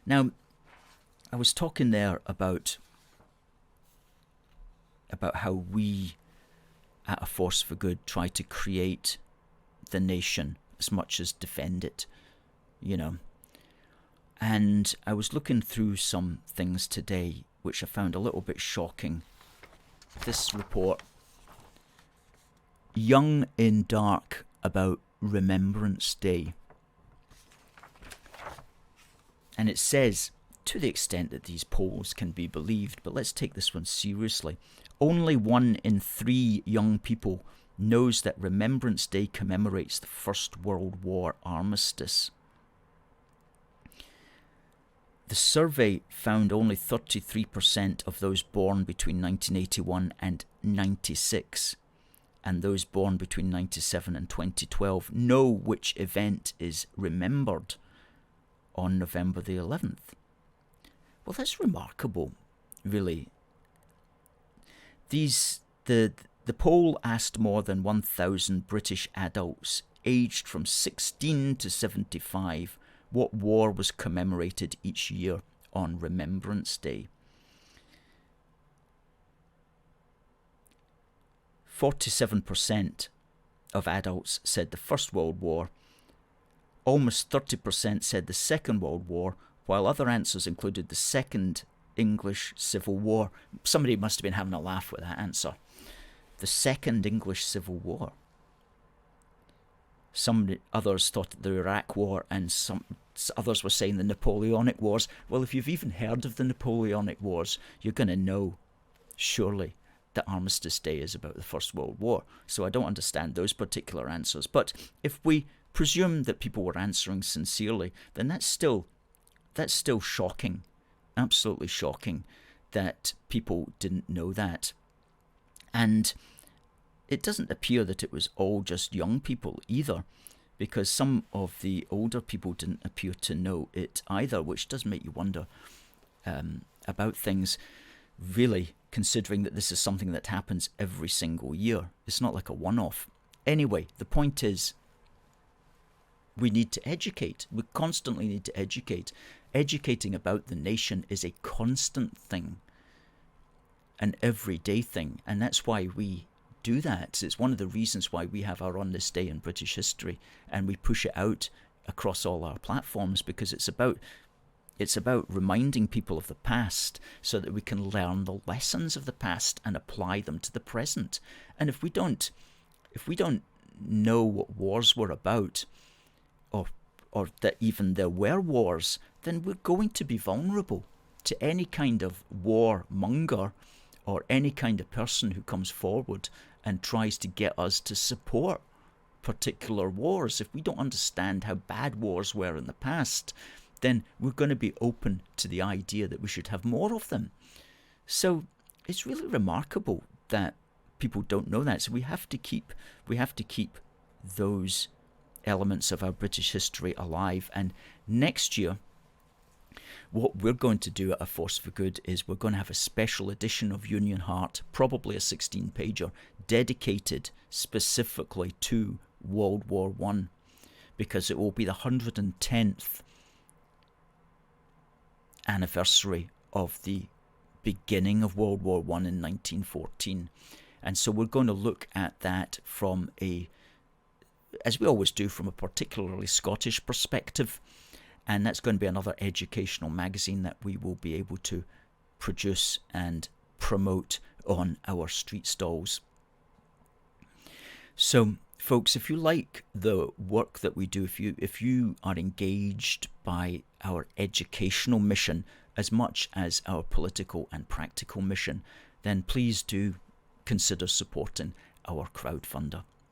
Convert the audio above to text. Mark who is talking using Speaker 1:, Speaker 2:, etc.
Speaker 1: Now, I was talking there about how we at A Force for Good try to create the nation as much as defend it, you know. And I was looking through some things today which I found a little bit shocking. This report, Young in Dark about Remembrance Day. And it says, to the extent that these polls can be believed, but let's take this one seriously, only 1 in 3 young people knows that Remembrance Day commemorates the First World War armistice. The survey found only 33% of those born between 1981 and 96, and those born between 97 and 2012 know which event is remembered on November the 11th. Well, that's remarkable, really. The poll asked more than 1,000 British adults aged from 16 to 75 what war was commemorated each year on Remembrance Day. 47% of adults said the First World War. Almost 30% said the Second World War, while other answers included the Second English Civil War. Somebody must have been having a laugh with that answer. The Second English Civil War. Some others thought the Iraq War, and some others were saying the Napoleonic Wars. Well, if you've even heard of the Napoleonic Wars, you're going to know, surely, that Armistice Day is about the First World War. So I don't understand those particular answers. But if we presume that people were answering sincerely, then that's still shocking. Absolutely shocking that people didn't know that. And it doesn't appear that it was all just young people either, because some of the older people didn't appear to know it either, which does make you wonder about things, really, considering that this is something that happens every single year. It's not like a one-off. Anyway, the point is, we need to educate. We constantly need to educate. Educating about the nation is a constant thing, an everyday thing, and that's why we do that. It's one of the reasons why we have our On This Day in British History, and we push it out across all our platforms, because it's about reminding people of the past so that we can learn the lessons of the past and apply them to the present. And if we don't know what wars were about, or that even there were wars, then we're going to be vulnerable to any kind of warmonger or any kind of person who comes forward and tries to get us to support particular wars. If we don't understand how bad wars were in the past, then we're going to be open to the idea that we should have more of them. So it's really remarkable that people don't know that. So we have to keep those elements of our British history alive. And next year, what we're going to do at A Force for Good is we're going to have a special edition of Union Heart, probably a 16-pager, dedicated specifically to World War I, because it will be the 110th anniversary of the beginning of World War I in 1914. And so we're going to look at that from as we always do, from a particularly Scottish perspective. And that's going to be another educational magazine that we will be able to produce and promote on our street stalls. So, folks, if you like the work that we do, if you are engaged by our educational mission as much as our political and practical mission, then please do consider supporting our crowdfunder.